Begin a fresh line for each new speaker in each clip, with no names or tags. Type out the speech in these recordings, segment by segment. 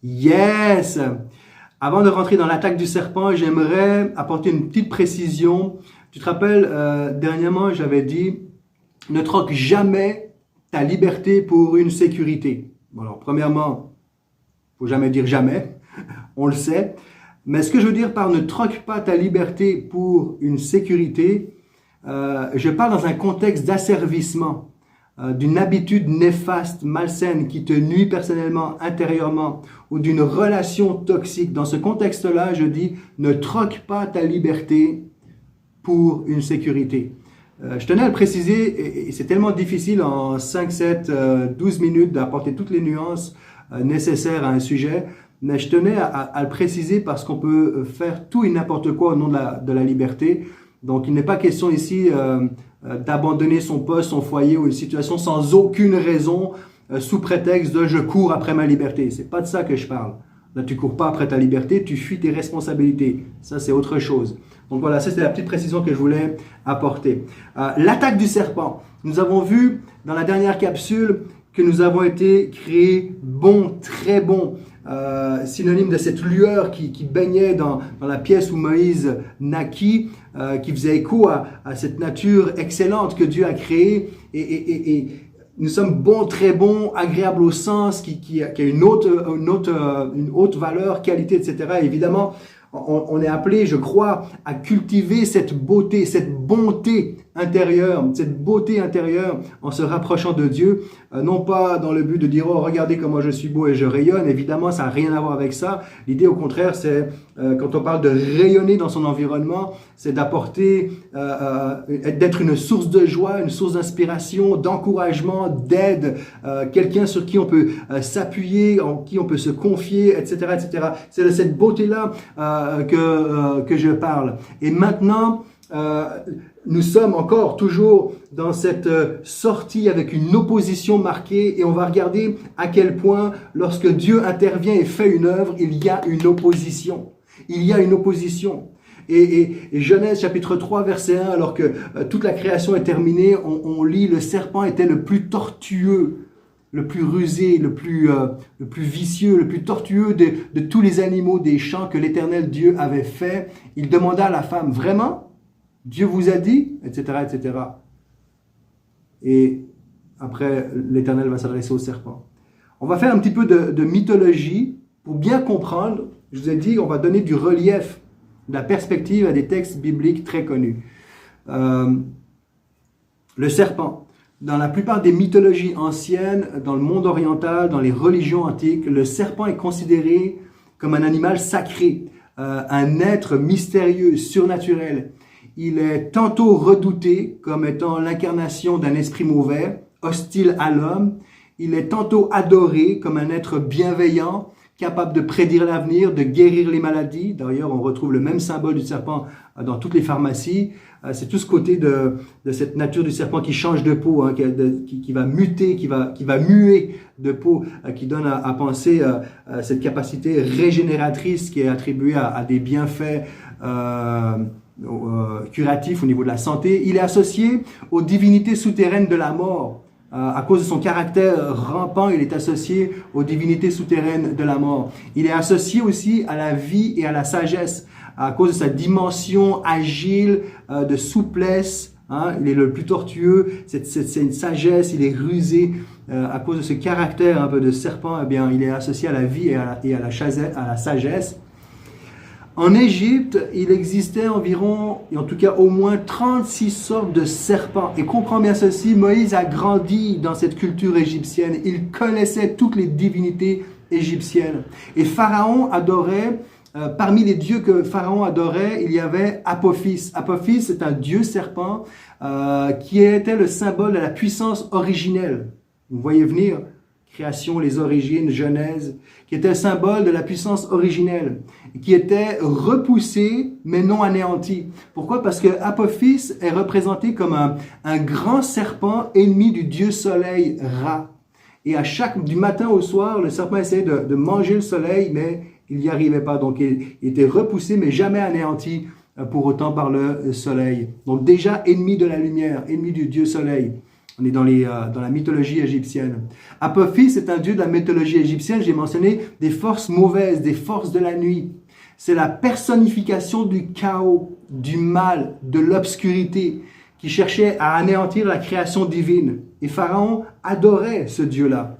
Yes! Avant de rentrer dans l'attaque du serpent, j'aimerais apporter une petite précision. Tu te rappelles, dernièrement, j'avais dit, ne troque jamais ta liberté pour une sécurité. Bon, alors, premièrement, faut jamais dire jamais, on le sait. Mais ce que je veux dire par ne troque pas ta liberté pour une sécurité, je parle dans un contexte d'asservissement, d'une habitude néfaste, malsaine, qui te nuit personnellement, intérieurement, ou d'une relation toxique. Dans ce contexte-là, je dis, ne troque pas ta liberté pour une sécurité. Je tenais à le préciser, et c'est tellement difficile en 5, 7, 12 minutes d'apporter toutes les nuances nécessaires à un sujet, mais je tenais à le préciser parce qu'on peut faire tout et n'importe quoi au nom de la liberté. Donc, il n'est pas question ici d'abandonner son poste, son foyer ou une situation sans aucune raison, sous prétexte de « je cours après ma liberté ». C'est pas de ça que je parle. Là, tu cours pas après ta liberté, tu fuis tes responsabilités. Ça, c'est autre chose. Donc voilà, ça, c'est la petite précision que je voulais apporter. L'attaque du serpent. Nous avons vu dans la dernière capsule que nous avons été créés bons, très bons, synonyme de cette lueur qui baignait dans la pièce où Moïse naquit, qui faisait écho à cette nature excellente que Dieu a créée. Et nous sommes bons, très bons, agréables au sens, qui a une haute valeur, qualité, etc. Et évidemment, on est appelé, je crois, à cultiver cette beauté, cette bonté intérieure en se rapprochant de Dieu, non pas dans le but de dire « Oh, regardez comment je suis beau et je rayonne ». Évidemment, ça n'a rien à voir avec ça. L'idée, au contraire, c'est, quand on parle de rayonner dans son environnement, c'est d'apporter, d'être une source de joie, une source d'inspiration, d'encouragement, d'aide, quelqu'un sur qui on peut s'appuyer, en qui on peut se confier, etc., etc. C'est de cette beauté-là que je parle. Et maintenant, nous sommes encore toujours dans cette sortie avec une opposition marquée et on va regarder à quel point lorsque Dieu intervient et fait une œuvre, il y a une opposition. Il y a une opposition. Et Genèse chapitre 3 verset 1, alors que toute la création est terminée, on lit le serpent était le plus tortueux, le plus rusé, le plus vicieux, le plus tortueux de tous les animaux des champs que l'Éternel Dieu avait fait. Il demanda à la femme, vraiment? Dieu vous a dit, etc., etc. Et après, l'Éternel va s'adresser au serpent. On va faire un petit peu de mythologie pour bien comprendre. Je vous ai dit, on va donner du relief, de la perspective à des textes bibliques très connus. Le serpent. Dans la plupart des mythologies anciennes, dans le monde oriental, dans les religions antiques, le serpent est considéré comme un animal sacré, un être mystérieux, surnaturel. Il est tantôt redouté comme étant l'incarnation d'un esprit mauvais, hostile à l'homme. Il est tantôt adoré comme un être bienveillant, capable de prédire l'avenir, de guérir les maladies. D'ailleurs, on retrouve le même symbole du serpent dans toutes les pharmacies. C'est tout ce côté de cette nature du serpent qui change de peau, hein, qui va muter, qui va muer de peau, qui donne à penser cette capacité régénératrice qui est attribuée à des bienfaits curatif au niveau de la santé. Il est associé aux divinités souterraines de la mort. À cause de son caractère rampant, il est associé aux divinités souterraines de la mort. Il est associé aussi à la vie et à la sagesse, à cause de sa dimension agile, de souplesse. Hein, il est le plus tortueux, c'est une sagesse, il est rusé. À cause de ce caractère un peu de serpent, eh bien, il est associé à la vie et à la sagesse. En Égypte, il existait environ, et en tout cas au moins 36 sortes de serpents. Et comprends bien ceci, Moïse a grandi dans cette culture égyptienne. Il connaissait toutes les divinités égyptiennes. Et Pharaon adorait, parmi les dieux que Pharaon adorait, il y avait Apophis. Apophis, c'est un dieu serpent qui était le symbole de la puissance originelle. Vous voyez venir ? Création, les origines, Genèse, qui était le symbole de la puissance originelle, qui était repoussé mais non anéanti. Pourquoi? Parce que Apophis est représenté comme un grand serpent ennemi du dieu soleil Ra. Et du matin au soir, le serpent essayait de manger le soleil, mais il n'y arrivait pas. Donc il était repoussé mais jamais anéanti pour autant par le soleil. Donc déjà ennemi de la lumière, ennemi du dieu soleil. On est dans la mythologie égyptienne. Apophis est un dieu de la mythologie égyptienne. J'ai mentionné des forces mauvaises, des forces de la nuit. C'est la personnification du chaos, du mal, de l'obscurité, qui cherchait à anéantir la création divine. Et Pharaon adorait ce dieu-là.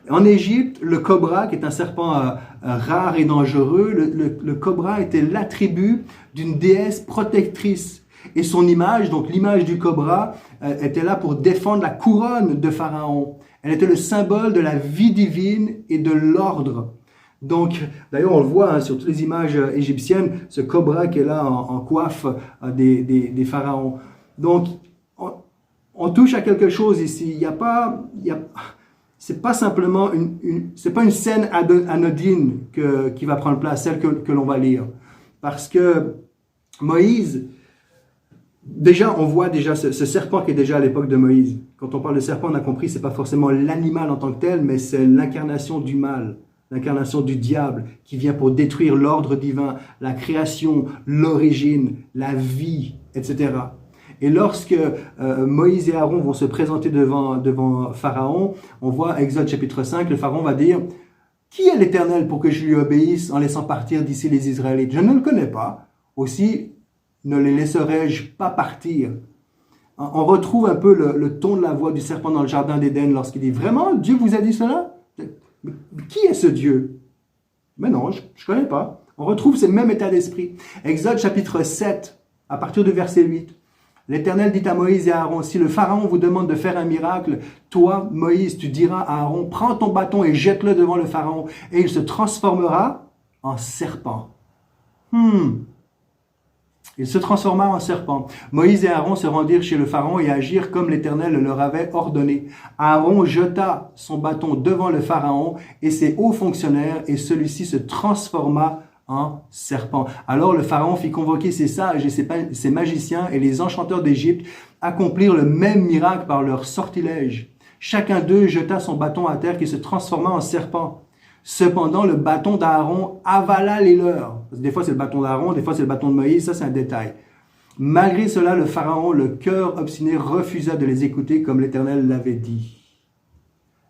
En Égypte, le cobra, qui est un serpent rare et dangereux, le cobra était l'attribut d'une déesse protectrice. Et son image, donc l'image du cobra, était là pour défendre la couronne de Pharaon. Elle était le symbole de la vie divine et de l'ordre. Donc, d'ailleurs, on le voit sur toutes les images égyptiennes, ce cobra qui est là en coiffe des pharaons. Donc, on touche à quelque chose ici. C'est pas simplement c'est pas une scène anodine qui va prendre place, celle que l'on va lire. Parce que Moïse, déjà, on voit déjà ce serpent qui est déjà à l'époque de Moïse. Quand on parle de serpent, on a compris, c'est pas forcément l'animal en tant que tel, mais c'est l'incarnation du mal, l'incarnation du diable qui vient pour détruire l'ordre divin, la création, l'origine, la vie, etc. Et lorsque Moïse et Aaron vont se présenter devant Pharaon, on voit Exode chapitre 5, le Pharaon va dire « Qui est l'Éternel pour que je lui obéisse en laissant partir d'ici les Israélites? Je ne le connais pas. Aussi, ne les laisserai-je pas partir ?» On retrouve un peu le ton de la voix du serpent dans le jardin d'Éden lorsqu'il dit « Vraiment, Dieu vous a dit cela? Mais qui est ce Dieu? » Mais non, je ne connais pas. On retrouve ce même état d'esprit. Exode chapitre 7, à partir du verset 8. L'Éternel dit à Moïse et à Aaron, si le Pharaon vous demande de faire un miracle, toi, Moïse, tu diras à Aaron, prends ton bâton et jette-le devant le Pharaon, et il se transformera en serpent. Il se transforma en serpent. Moïse et Aaron se rendirent chez le Pharaon et agirent comme l'Éternel leur avait ordonné. Aaron jeta son bâton devant le Pharaon et ses hauts fonctionnaires, et celui-ci se transforma en serpent. Alors le Pharaon fit convoquer ses sages et ses magiciens et les enchanteurs d'Égypte accomplirent le même miracle par leur sortilège. Chacun d'eux jeta son bâton à terre qui se transforma en serpent. Cependant, le bâton d'Aaron avala les leurs. Des fois, c'est le bâton d'Aaron, des fois, c'est le bâton de Moïse. Ça, c'est un détail. Malgré cela, le Pharaon, le cœur obstiné, refusa de les écouter comme l'Éternel l'avait dit.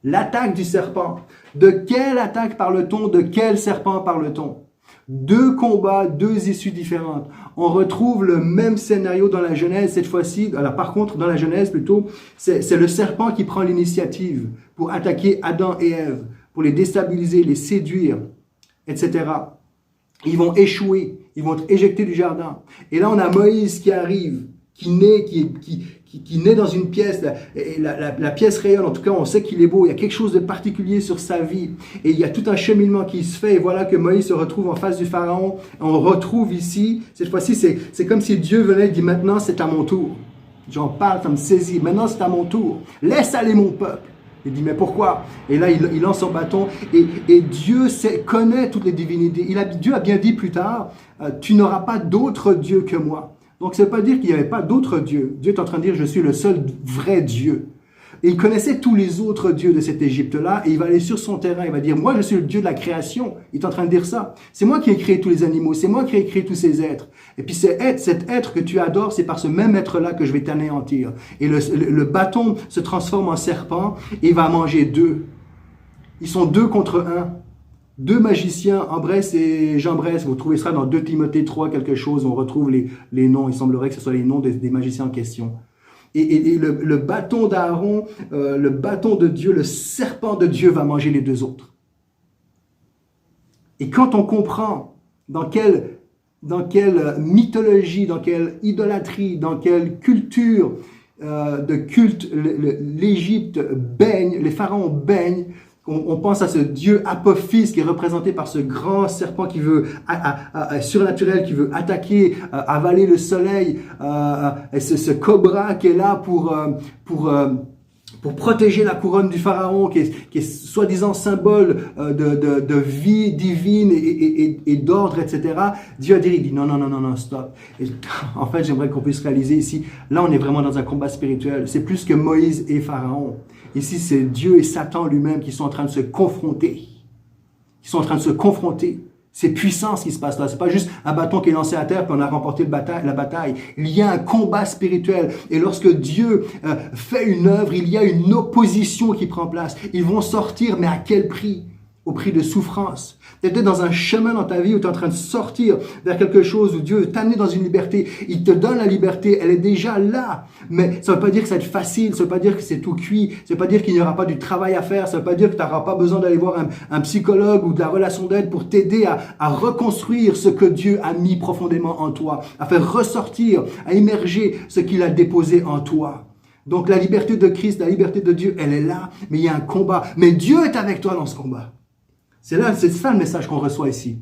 L'attaque du serpent. De quelle attaque parle-t-on? De quel serpent parle-t-on? Deux combats, deux issues différentes. On retrouve le même scénario dans la Genèse, cette fois-ci. Alors, par contre, dans la Genèse, plutôt, c'est le serpent qui prend l'initiative pour attaquer Adam et Ève, pour les déstabiliser, les séduire, etc. Ils vont échouer, ils vont être éjectés du jardin. Et là, on a Moïse qui arrive, qui naît dans une pièce, la pièce rayonne, en tout cas, on sait qu'il est beau, il y a quelque chose de particulier sur sa vie. Et il y a tout un cheminement qui se fait, et voilà que Moïse se retrouve en face du Pharaon. On retrouve ici, cette fois-ci, c'est comme si Dieu venait et dit, maintenant, c'est à mon tour. J'en parle, ça me saisit, maintenant, c'est à mon tour. Laisse aller mon peuple. Il dit, mais pourquoi? Et là, il lance son bâton. Et Dieu connaît toutes les divinités. Dieu a bien dit plus tard, tu n'auras pas d'autre Dieu que moi. Donc, ça ne veut pas dire qu'il n'y avait pas d'autres dieux. Dieu est en train de dire, je suis le seul vrai Dieu. Et il connaissait tous les autres dieux de cet Égypte-là. Et il va aller sur son terrain. Il va dire, moi, je suis le Dieu de la création. Il est en train de dire ça. C'est moi qui ai créé tous les animaux. C'est moi qui ai créé tous ces êtres. Et puis, cet être que tu adores, c'est par ce même être-là que je vais t'anéantir. Et le bâton se transforme en serpent et il va manger deux. Ils sont deux contre un. Deux magiciens, Ambrès et Jambrès. Vous trouvez ça dans 2 Timothée 3, quelque chose. On retrouve les noms. Il semblerait que ce soit les noms des magiciens en question. Et le bâton d'Aaron, le bâton de Dieu, le serpent de Dieu va manger les deux autres. Et quand on comprend dans quelle mythologie, dans quelle idolâtrie, dans quelle culture de culte l'Égypte baigne, les pharaons baignent, on pense à ce dieu Apophis qui est représenté par ce grand serpent qui veut surnaturel, qui veut attaquer, avaler le soleil, et ce cobra qui est là pour protéger la couronne du pharaon, qui est soi-disant symbole de vie divine et d'ordre, etc. Dieu a dit, il dit non, stop. Et, en fait, j'aimerais qu'on puisse réaliser ici, là on est vraiment dans un combat spirituel. C'est plus que Moïse et Pharaon. Ici, c'est Dieu et Satan lui-même qui sont en train de se confronter. Ils sont en train de se confronter. C'est puissant ce qui se passe là. C'est pas juste un bâton qui est lancé à terre puis on a remporté la bataille. Il y a un combat spirituel. Et lorsque Dieu fait une œuvre, il y a une opposition qui prend place. Ils vont sortir, mais à quel prix? Au prix de souffrance. Tu es peut-être dans un chemin dans ta vie où tu es en train de sortir vers quelque chose où Dieu t'a amené dans une liberté. Il te donne la liberté, elle est déjà là. Mais ça ne veut pas dire que ça va être facile, ça ne veut pas dire que c'est tout cuit, ça ne veut pas dire qu'il n'y aura pas du travail à faire, ça ne veut pas dire que tu n'auras pas besoin d'aller voir un psychologue ou de la relation d'aide pour t'aider à reconstruire ce que Dieu a mis profondément en toi, à faire ressortir, à immerger ce qu'il a déposé en toi. Donc la liberté de Christ, la liberté de Dieu, elle est là, mais il y a un combat. Mais Dieu est avec toi dans ce combat. C'est ça le message qu'on reçoit ici.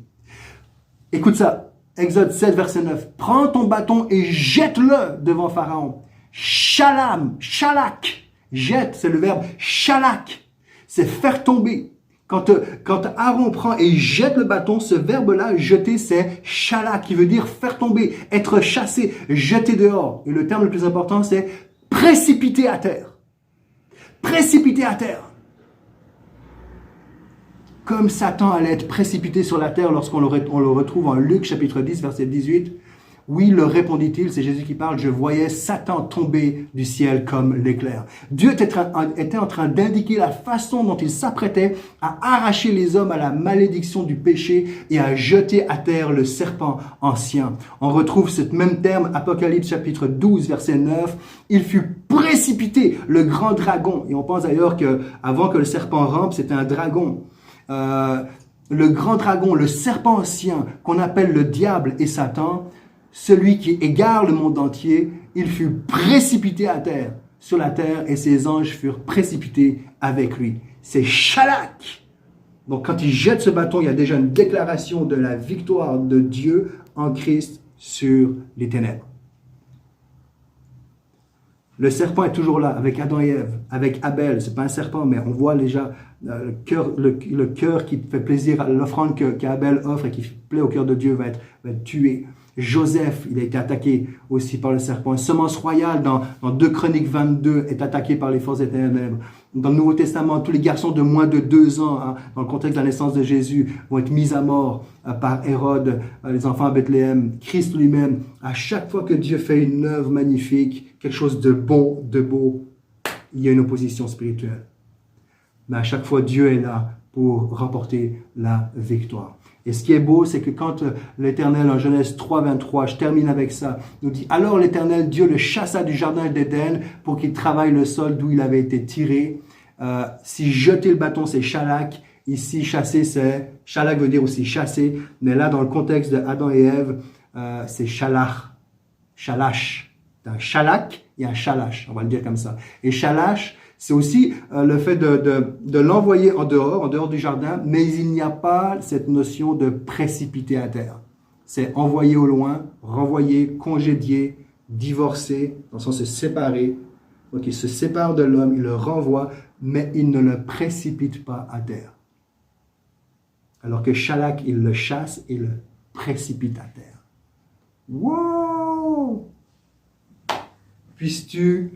Écoute ça, Exode 7, verset 9. Prends ton bâton et jette-le devant Pharaon. Shalam, shalak. Jette, c'est le verbe shalak. C'est faire tomber. Quand Aaron prend et jette le bâton, ce verbe-là, jeter, c'est shalak, qui veut dire faire tomber, être chassé, jeter dehors. Et le terme le plus important, c'est précipiter à terre. Précipiter à terre. Comme Satan allait être précipité sur la terre lorsqu'on le retrouve en Luc chapitre 10, verset 18. Oui, leur répondit-il, c'est Jésus qui parle, je voyais Satan tomber du ciel comme l'éclair. Dieu était en train d'indiquer la façon dont il s'apprêtait à arracher les hommes à la malédiction du péché et à jeter à terre le serpent ancien. On retrouve ce même terme, Apocalypse chapitre 12, verset 9. Il fut précipité, le grand dragon. Et on pense d'ailleurs qu'avant que le serpent rampe, c'était un dragon. Le grand dragon, le serpent ancien, qu'on appelle le diable et Satan, celui qui égare le monde entier, il fut précipité à terre, sur la terre, et ses anges furent précipités avec lui. C'est Shalak. Donc quand il jette ce bâton, il y a déjà une déclaration de la victoire de Dieu en Christ sur les ténèbres. Le serpent est toujours là, avec Adam et Ève, avec Abel. C'est pas un serpent, mais on voit déjà le cœur qui fait plaisir à l'offrande qu'Abel offre et qui plaît au cœur de Dieu va être tué. Joseph, il a été attaqué aussi par le serpent. Une semence royale dans 2 Chroniques 22 est attaquée par les forces des ténèbres. Dans le Nouveau Testament, tous les garçons de moins de 2 ans, dans le contexte de la naissance de Jésus, vont être mis à mort par Hérode, les enfants à Bethléem. Christ lui-même, à chaque fois que Dieu fait une œuvre magnifique, quelque chose de bon, de beau, il y a une opposition spirituelle. Mais à chaque fois, Dieu est là pour remporter la victoire. Et ce qui est beau, c'est que quand l'Éternel, en Genèse 3, 23, je termine avec ça, nous dit « Alors l'Éternel, Dieu le chassa du jardin d'Éden pour qu'il travaille le sol d'où il avait été tiré. Si jeter le bâton, c'est shalak. Ici, chasser, c'est... Shalak veut dire aussi chasser. Mais là, dans le contexte de Adam et Ève, c'est shalach. Shalash. Un shalak et un shalash, on va le dire comme ça. Et shalash, c'est aussi le fait de l'envoyer en dehors du jardin, mais il n'y a pas cette notion de précipiter à terre. C'est envoyer au loin, renvoyer, congédier, divorcer, dans le sens de se séparer. Donc il se sépare de l'homme, il le renvoie, mais il ne le précipite pas à terre. Alors que Shalak, il le chasse et le précipite à terre. Wow! Puisses-tu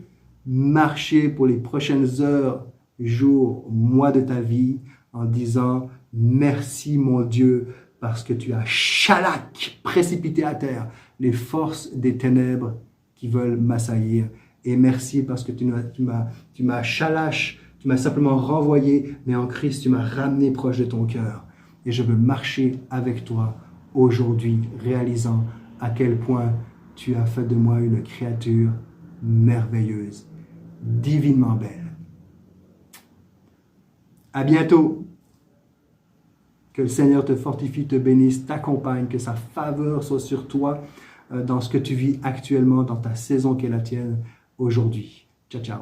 marcher pour les prochaines heures, jours, mois de ta vie en disant « Merci mon Dieu parce que tu as Shalak, précipité à terre les forces des ténèbres qui veulent m'assaillir. Et merci parce que tu m'as Shalash, tu m'as simplement renvoyé, mais en Christ, tu m'as ramené proche de ton cœur. Et je veux marcher avec toi aujourd'hui, réalisant à quel point tu as fait de moi une créature merveilleuse, divinement belle. À bientôt. Que le Seigneur te fortifie, te bénisse, t'accompagne, que sa faveur soit sur toi dans ce que tu vis actuellement, dans ta saison qui est la tienne aujourd'hui. Ciao, ciao.